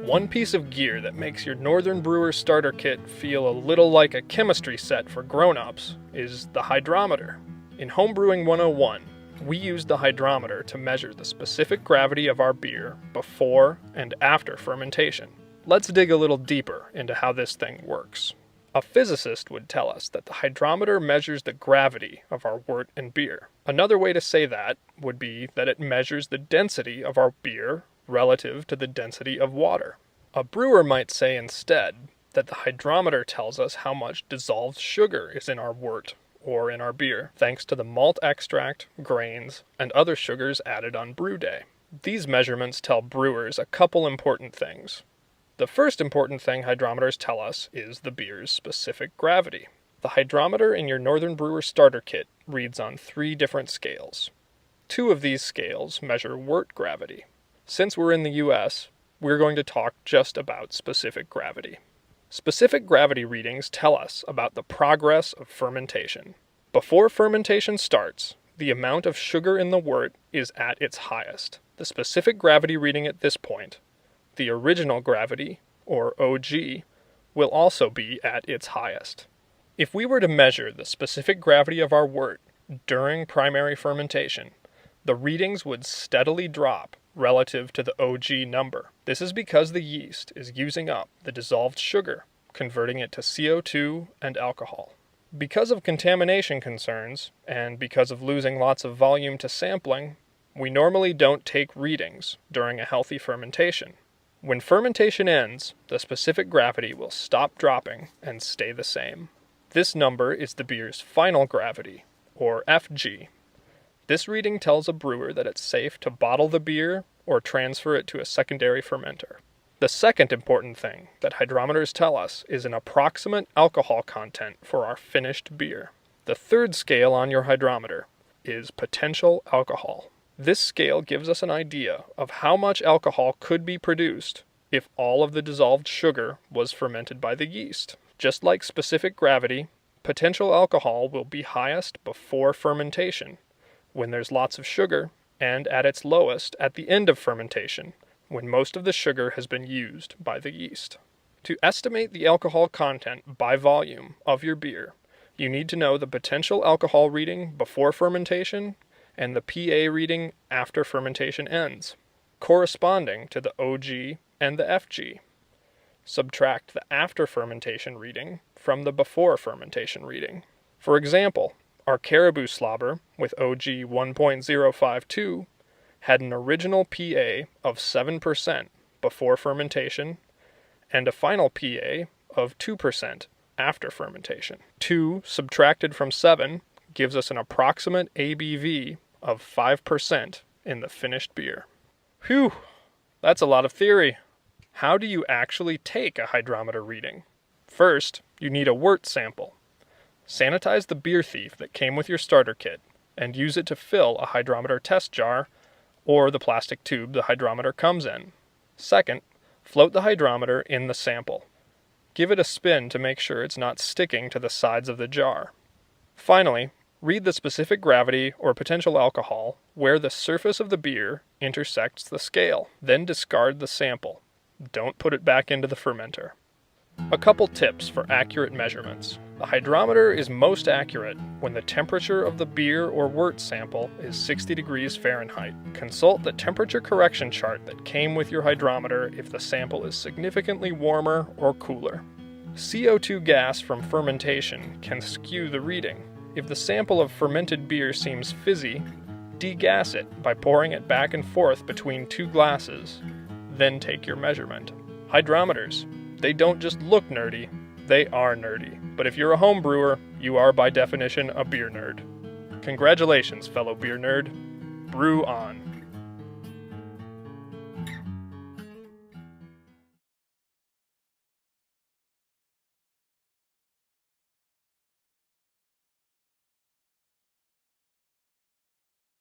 One piece of gear that makes your Northern Brewer starter kit feel a little like a chemistry set for grown-ups is the hydrometer. In Homebrewing 101, we use the hydrometer to measure the specific gravity of our beer before and after fermentation. Let's dig a little deeper into how this thing works. A physicist would tell us that the hydrometer measures the gravity of our wort and beer. Another way to say that would be that it measures the density of our beer relative to the density of water. A brewer might say instead that the hydrometer tells us how much dissolved sugar is in our wort or in our beer, thanks to the malt extract, grains, and other sugars added on brew day. These measurements tell brewers a couple important things. The first important thing hydrometers tell us is the beer's specific gravity. The hydrometer in your Northern Brewer starter kit reads on 3 different scales. 2 of these scales measure wort gravity. Since we're in the US, we're going to talk just about specific gravity. Specific gravity readings tell us about the progress of fermentation. Before fermentation starts, the amount of sugar in the wort is at its highest. The specific gravity reading at this point, the original gravity, or OG, will also be at its highest. If we were to measure the specific gravity of our wort during primary fermentation, the readings would steadily drop relative to the OG number. This is because the yeast is using up the dissolved sugar, converting it to CO2 and alcohol. Because of contamination concerns, and because of losing lots of volume to sampling, we normally don't take readings during a healthy fermentation. When fermentation ends, the specific gravity will stop dropping and stay the same. This number is the beer's final gravity, or FG. This reading tells a brewer that it's safe to bottle the beer or transfer it to a secondary fermenter. The second important thing that hydrometers tell us is an approximate alcohol content for our finished beer. The third scale on your hydrometer is potential alcohol. This scale gives us an idea of how much alcohol could be produced if all of the dissolved sugar was fermented by the yeast. Just like specific gravity, potential alcohol will be highest before fermentation, when there's lots of sugar, and at its lowest at the end of fermentation, when most of the sugar has been used by the yeast. To estimate the alcohol content by volume of your beer, you need to know the potential alcohol reading before fermentation and the PA reading after fermentation ends, corresponding to the OG and the FG. Subtract the after fermentation reading from the before fermentation reading. For example, our Caribou Slobber with OG 1.052 had an original PA of 7% before fermentation and a final PA of 2% after fermentation. 2 subtracted from 7 gives us an approximate ABV of 5% in the finished beer. Whew, that's a lot of theory. How do you actually take a hydrometer reading? First, you need a wort sample. Sanitize the beer thief that came with your starter kit and use it to fill a hydrometer test jar or the plastic tube the hydrometer comes in. Second, float the hydrometer in the sample. Give it a spin to make sure it's not sticking to the sides of the jar. Finally, read the specific gravity or potential alcohol where the surface of the beer intersects the scale. Then discard the sample. Don't put it back into the fermenter. A couple tips for accurate measurements. The hydrometer is most accurate when the temperature of the beer or wort sample is 60 degrees Fahrenheit. Consult the temperature correction chart that came with your hydrometer if the sample is significantly warmer or cooler. CO2 gas from fermentation can skew the reading. If the sample of fermented beer seems fizzy, degas it by pouring it back and forth between 2 glasses. Then take your measurement. Hydrometers, they don't just look nerdy, they are nerdy. But if you're a home brewer, you are by definition a beer nerd. Congratulations, fellow beer nerd. Brew on.